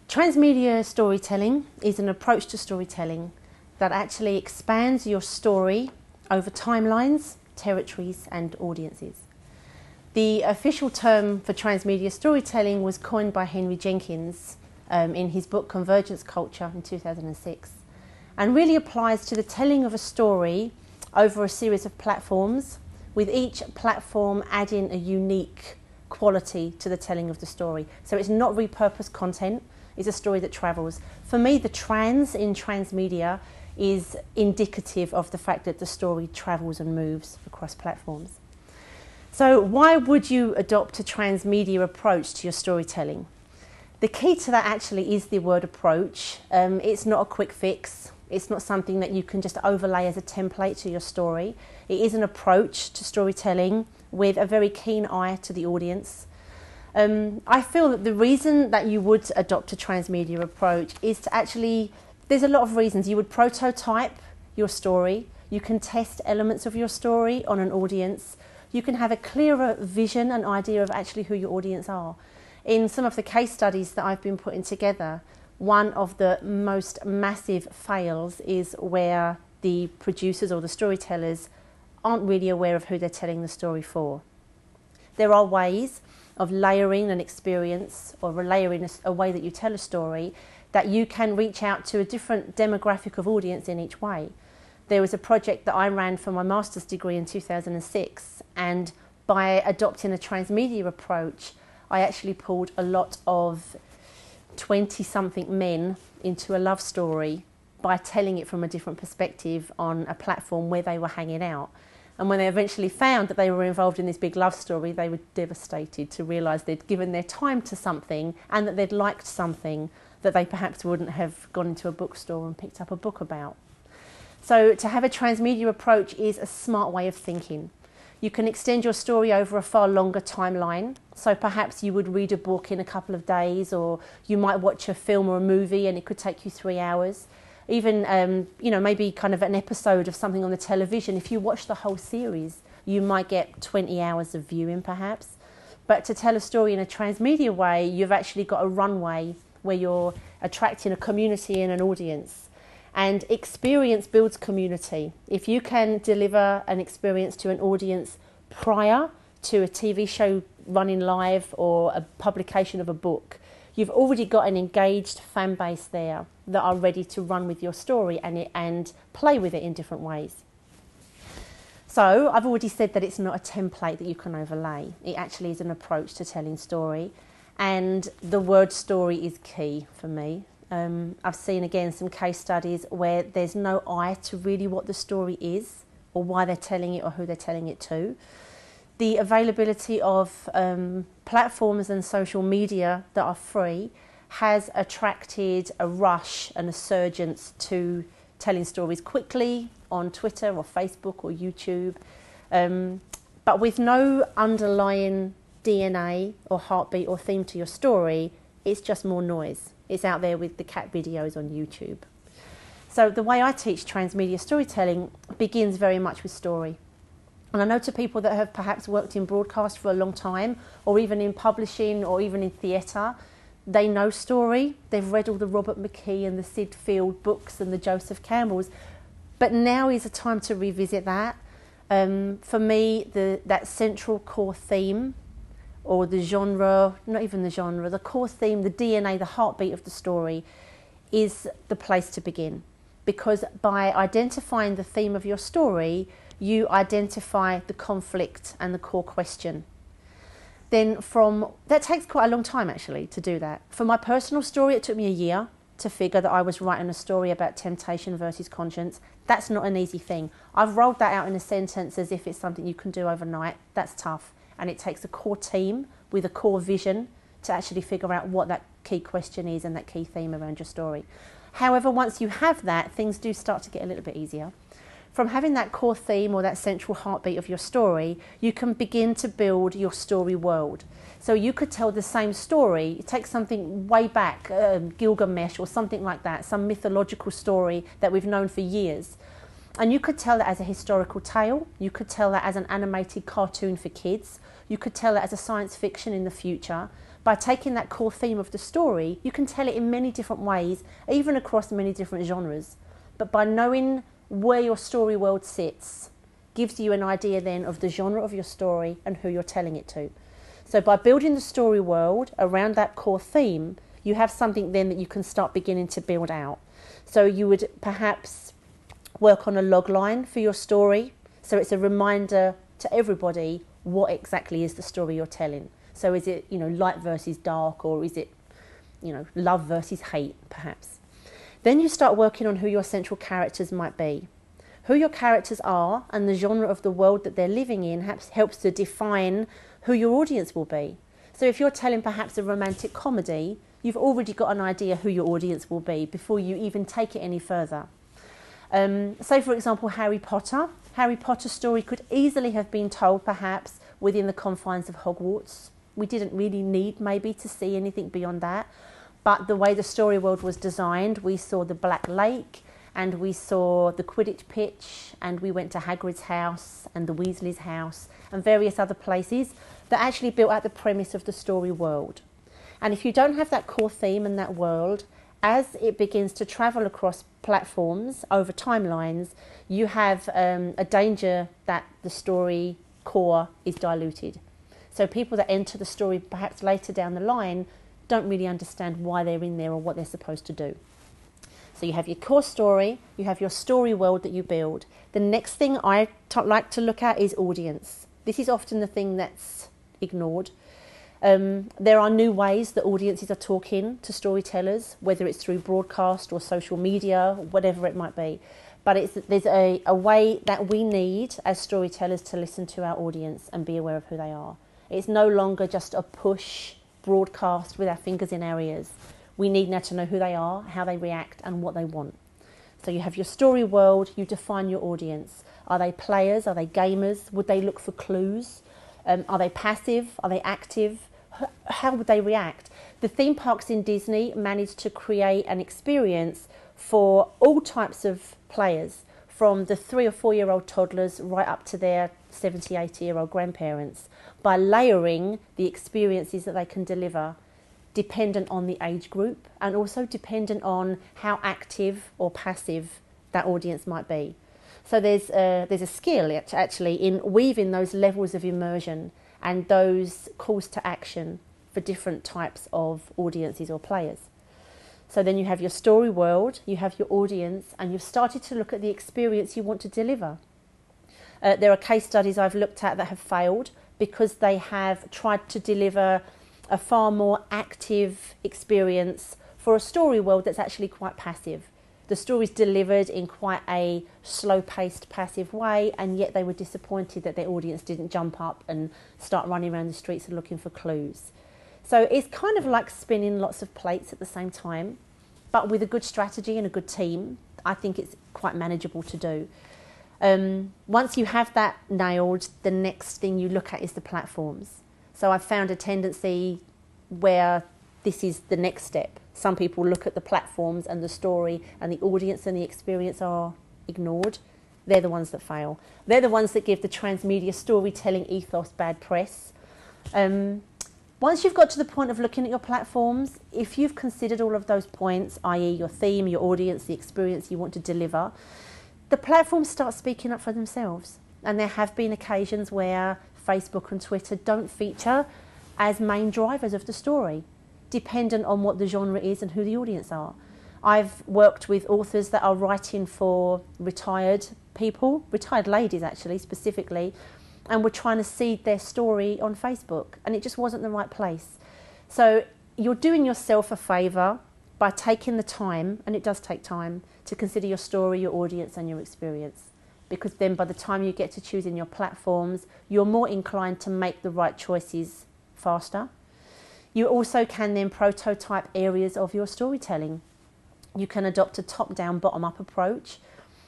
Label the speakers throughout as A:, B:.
A: Transmedia storytelling is an approach to storytelling that actually expands your story over timelines, territories and audiences. The official term for transmedia storytelling was coined by Henry Jenkins in his book Convergence Culture in 2006, and really applies to the telling of a story over a series of platforms, with each platform adding a unique quality to the telling of the story. So it's not repurposed content, it's a story that travels. For me, the trans in transmedia is indicative of the fact that the story travels and moves across platforms. So why would you adopt a transmedia approach to your storytelling? The key to that actually is the word approach. It's not a quick fix. It's not something that you can just overlay as a template to your story. It is an approach to storytelling with a very keen eye to the audience. I feel that the reason that you would adopt a transmedia approach is to actually, there's a lot of reasons. You would prototype your story. You can test elements of your story on an audience. You can have a clearer vision and idea of actually who your audience are. In some of the case studies that I've been putting together, one of the most massive fails is where the producers or the storytellers aren't really aware of who they're telling the story for. There are ways of layering an experience or layering a way that you tell a story that you can reach out to a different demographic of audience in each way. There was a project that I ran for my master's degree in 2006, and by adopting a transmedia approach, I actually pulled a lot of 20-something men into a love story by telling it from a different perspective on a platform where they were hanging out. And when they eventually found that they were involved in this big love story, they were devastated to realise they'd given their time to something and that they'd liked something that they perhaps wouldn't have gone into a bookstore and picked up a book about. So to have a transmedia approach is a smart way of thinking. You can extend your story over a far longer timeline. So perhaps you would read a book in a couple of days, or you might watch a film or a movie and it could take you 3 hours. Even, maybe kind of an episode of something on the television. If you watch the whole series, you might get 20 hours of viewing perhaps. But to tell a story in a transmedia way, you've actually got a runway where you're attracting a community and an audience. And experience builds community. If you can deliver an experience to an audience prior to a TV show running live or a publication of a book, you've already got an engaged fan base there that are ready to run with your story and play with it in different ways. So I've already said that it's not a template that you can overlay. It actually is an approach to telling story, and the word story is key for me. I've seen again some case studies where there's no eye to really what the story is or why they're telling it or who they're telling it to. The availability of platforms and social media that are free has attracted a rush and a surgence to telling stories quickly on Twitter or Facebook or YouTube, but with no underlying DNA or heartbeat or theme to your story. It's just more noise. It's out there with the cat videos on YouTube. So the way I teach transmedia storytelling begins very much with story. And I know to people that have perhaps worked in broadcast for a long time, or even in publishing or even in theatre, they know story. They've read all the Robert McKee and the Sid Field books and the Joseph Campbells. But now is a time to revisit that. For me, that central core theme, or the genre, not even the genre, the core theme, the DNA, the heartbeat of the story is the place to begin. Because by identifying the theme of your story, you identify the conflict and the core question. Then that takes quite a long time actually to do that. For my personal story, it took me a year to figure that I was writing a story about temptation versus conscience. That's not an easy thing. I've rolled that out in a sentence as if it's something you can do overnight. That's tough. And it takes a core team with a core vision to actually figure out what that key question is and that key theme around your story. However, once you have that, things do start to get a little bit easier. From having that core theme or that central heartbeat of your story, you can begin to build your story world. So you could tell the same story, take something way back, Gilgamesh or something like that, some mythological story that we've known for years. And you could tell that as a historical tale, you could tell that as an animated cartoon for kids, you could tell it as a science fiction in the future, by taking that core theme of the story, you can tell it in many different ways, even across many different genres. But by knowing where your story world sits, gives you an idea then of the genre of your story and who you're telling it to. So by building the story world around that core theme, you have something then that you can start beginning to build out. So you would perhaps work on a log line for your story. So it's a reminder to everybody what exactly is the story you're telling. So is it, light versus dark, or is it, love versus hate, perhaps? Then you start working on who your central characters might be. Who your characters are and the genre of the world that they're living in helps to define who your audience will be. So if you're telling perhaps a romantic comedy, you've already got an idea who your audience will be before you even take it any further. Say, for example, Harry Potter. Harry Potter's story could easily have been told perhaps within the confines of Hogwarts. We didn't really need maybe to see anything beyond that. But the way the story world was designed, we saw the Black Lake, and we saw the Quidditch pitch, and we went to Hagrid's house and the Weasley's house and various other places that actually built out the premise of the story world. And if you don't have that core theme and that world, as it begins to travel across platforms over timelines, you have a danger that the story core is diluted. So people that enter the story perhaps later down the line don't really understand why they're in there or what they're supposed to do. So you have your core story, you have your story world that you build. The next thing I like to look at is audience. This is often the thing that's ignored. There are new ways that audiences are talking to storytellers, whether it's through broadcast or social media, whatever it might be. But there's a way that we need as storytellers to listen to our audience and be aware of who they are. It's no longer just a push broadcast with our fingers in our ears. We need now to know who they are, how they react, and what they want. So you have your story world, you define your audience. Are they players? Are they gamers? Would they look for clues? Are they passive? Are they active? How would they react? The theme parks in Disney managed to create an experience for all types of players, from the 3 or 4 year old toddlers right up to their 70, 80-year-old grandparents, by layering the experiences that they can deliver dependent on the age group and also dependent on how active or passive that audience might be. So there's a skill actually in weaving those levels of immersion and those calls to action for different types of audiences or players. So then you have your story world, you have your audience, and you've started to look at the experience you want to deliver. There are case studies I've looked at that have failed because they have tried to deliver a far more active experience for a story world that's actually quite passive. The story's delivered in quite a slow-paced, passive way, and yet they were disappointed that their audience didn't jump up and start running around the streets and looking for clues. So it's kind of like spinning lots of plates at the same time, but with a good strategy and a good team, I think it's quite manageable to do. Once you have that nailed, the next thing you look at is the platforms. So I've found a tendency where this is the next step. Some people look at the platforms and the story and the audience and the experience are ignored. They're the ones that fail. They're the ones that give the transmedia storytelling ethos bad press. Once you've got to the point of looking at your platforms, if you've considered all of those points, i.e. your theme, your audience, the experience you want to deliver, the platforms start speaking up for themselves. And there have been occasions where Facebook and Twitter don't feature as main drivers of the story, dependent on what the genre is and who the audience are. I've worked with authors that are writing for retired people, retired ladies actually specifically, and were trying to seed their story on Facebook, and it just wasn't the right place. So you're doing yourself a favour by taking the time, and it does take time, to consider your story, your audience and your experience. Because then by the time you get to choosing your platforms, you're more inclined to make the right choices faster. You also can then prototype areas of your storytelling. You can adopt a top-down, bottom-up approach.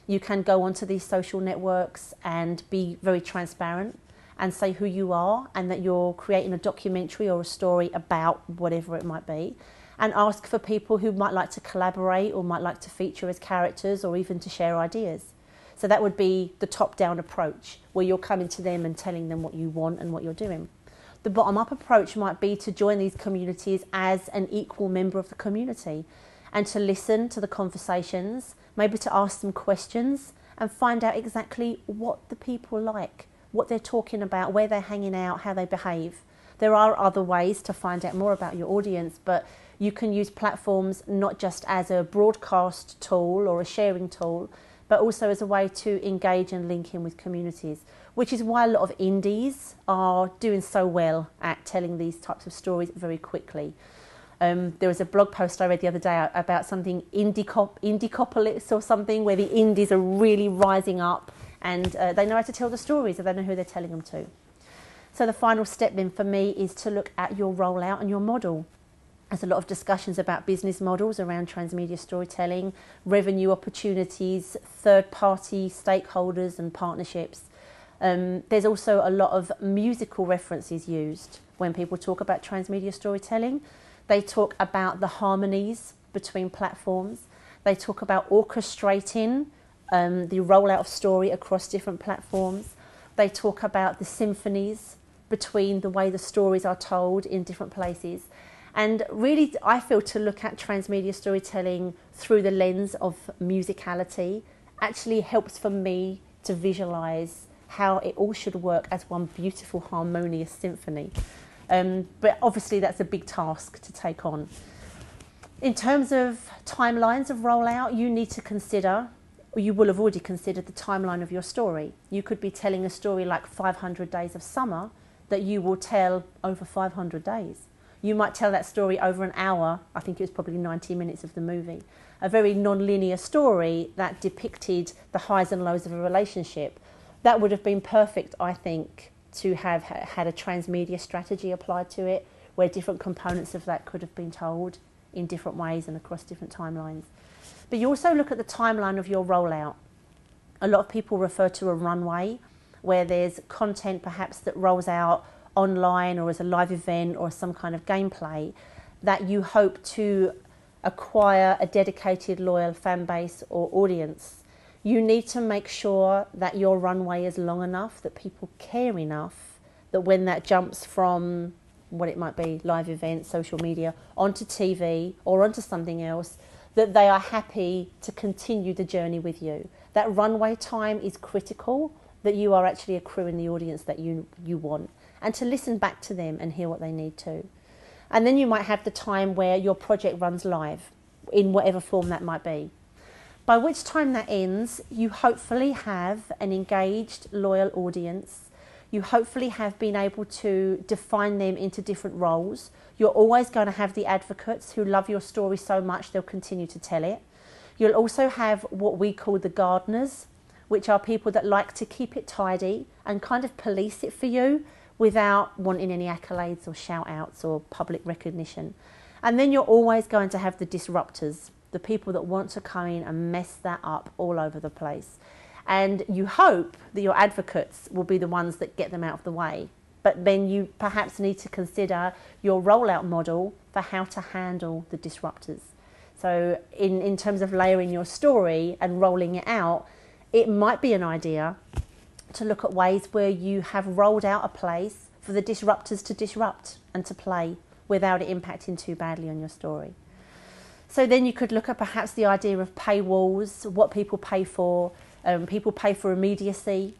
A: You can go onto these social networks and be very transparent and say who you are and that you're creating a documentary or a story about whatever it might be, and ask for people who might like to collaborate or might like to feature as characters or even to share ideas. So that would be the top-down approach, where you're coming to them and telling them what you want and what you're doing. The bottom-up approach might be to join these communities as an equal member of the community and to listen to the conversations, maybe to ask them questions and find out exactly what the people like, what they're talking about, where they're hanging out, how they behave. There are other ways to find out more about your audience, but you can use platforms not just as a broadcast tool or a sharing tool, but also as a way to engage and link in with communities, which is why a lot of indies are doing so well at telling these types of stories very quickly. There was a blog post I read the other day about something Indiecopolis or something, where the indies are really rising up and they know how to tell the stories and they know who they're telling them to. So the final step then for me is to look at your rollout and your model. There's a lot of discussions about business models around transmedia storytelling, revenue opportunities, third-party stakeholders and partnerships. There's also a lot of musical references used when people talk about transmedia storytelling. They talk about the harmonies between platforms. They talk about orchestrating the rollout of story across different platforms. They talk about the symphonies between the way the stories are told in different places. And really, I feel to look at transmedia storytelling through the lens of musicality actually helps for me to visualise how it all should work as one beautiful, harmonious symphony. But obviously, that's a big task to take on. In terms of timelines of rollout, you need to consider, or you will have already considered, the timeline of your story. You could be telling a story like 500 Days of Summer that you will tell over 500 days. You might tell that story over an hour. I think it was probably 90 minutes of the movie. A very non-linear story that depicted the highs and lows of a relationship. That would have been perfect, I think, to have had a transmedia strategy applied to it, where different components of that could have been told in different ways and across different timelines. But you also look at the timeline of your rollout. A lot of people refer to a runway, where there's content perhaps that rolls out online or as a live event or some kind of gameplay that you hope to acquire a dedicated, loyal fan base or audience. You need to make sure that your runway is long enough, that people care enough, that when that jumps from what it might be, live events, social media, onto TV or onto something else, that they are happy to continue the journey with you. That runway time is critical, that you are actually accruing the audience that you want, and to listen back to them and hear what they need to. And then you might have the time where your project runs live, in whatever form that might be. By which time that ends, you hopefully have an engaged, loyal audience. You hopefully have been able to define them into different roles. You're always going to have the advocates who love your story so much they'll continue to tell it. You'll also have what we call the gardeners, which are people that like to keep it tidy and kind of police it for you without wanting any accolades or shout outs or public recognition. And then you're always going to have the disruptors, the people that want to come in and mess that up all over the place. And you hope that your advocates will be the ones that get them out of the way. But then you perhaps need to consider your rollout model for how to handle the disruptors. So in terms of layering your story and rolling it out, it might be an idea to look at ways where you have rolled out a place for the disruptors to disrupt and to play without it impacting too badly on your story. So then you could look at perhaps the idea of paywalls, what people pay for. People pay for immediacy.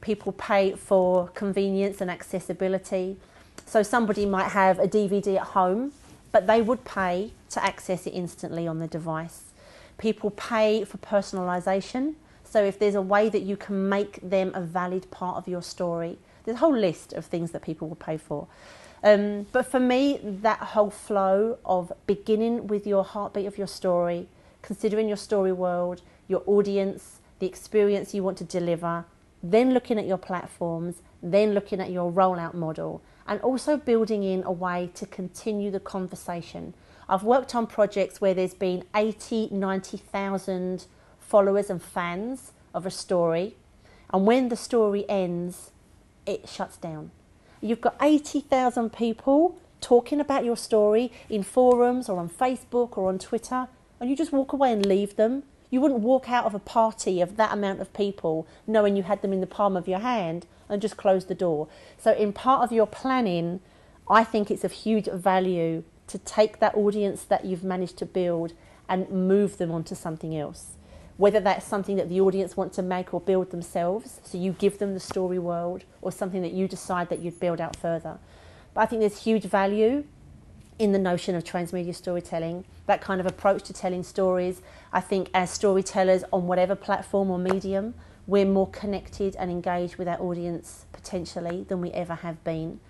A: People pay for convenience and accessibility. So somebody might have a DVD at home, but they would pay to access it instantly on the device. People pay for personalisation. So if there's a way that you can make them a valid part of your story, there's a whole list of things that people will pay for. But for me, that whole flow of beginning with your heartbeat of your story, considering your story world, your audience, the experience you want to deliver, then looking at your platforms, then looking at your rollout model, and also building in a way to continue the conversation. I've worked on projects where there's been 80, 90,000 followers and fans of a story, and when the story ends, it shuts down. You've got 80,000 people talking about your story in forums or on Facebook or on Twitter, and you just walk away and leave them. You wouldn't walk out of a party of that amount of people knowing you had them in the palm of your hand and just close the door. So in part of your planning, I think it's of huge value to take that audience that you've managed to build and move them onto something else. Whether that's something that the audience want to make or build themselves, so you give them the story world, or something that you decide that you'd build out further. But I think there's huge value in the notion of transmedia storytelling, that kind of approach to telling stories. I think as storytellers on whatever platform or medium, we're more connected and engaged with our audience potentially than we ever have been.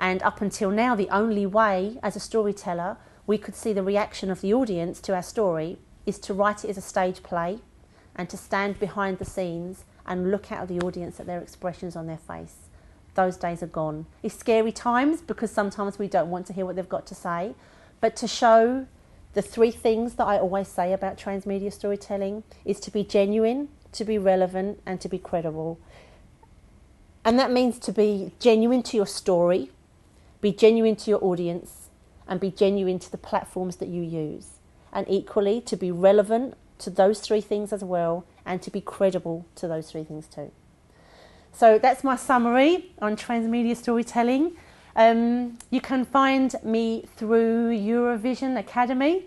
A: And up until now, the only way as a storyteller we could see the reaction of the audience to our story is to write it as a stage play and to stand behind the scenes and look at the audience at their expressions on their face. Those days are gone. It's scary times because sometimes we don't want to hear what they've got to say, but to show the three things that I always say about transmedia storytelling is to be genuine, to be relevant, and to be credible. And that means to be genuine to your story, be genuine to your audience, and be genuine to the platforms that you use. And equally, to be relevant to those three things as well, and to be credible to those three things too. So that's my summary on transmedia storytelling. You can find me through EBU Academy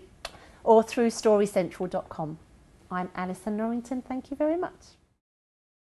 A: or through storycentral.com. I'm Alison Norrington. Thank you very much.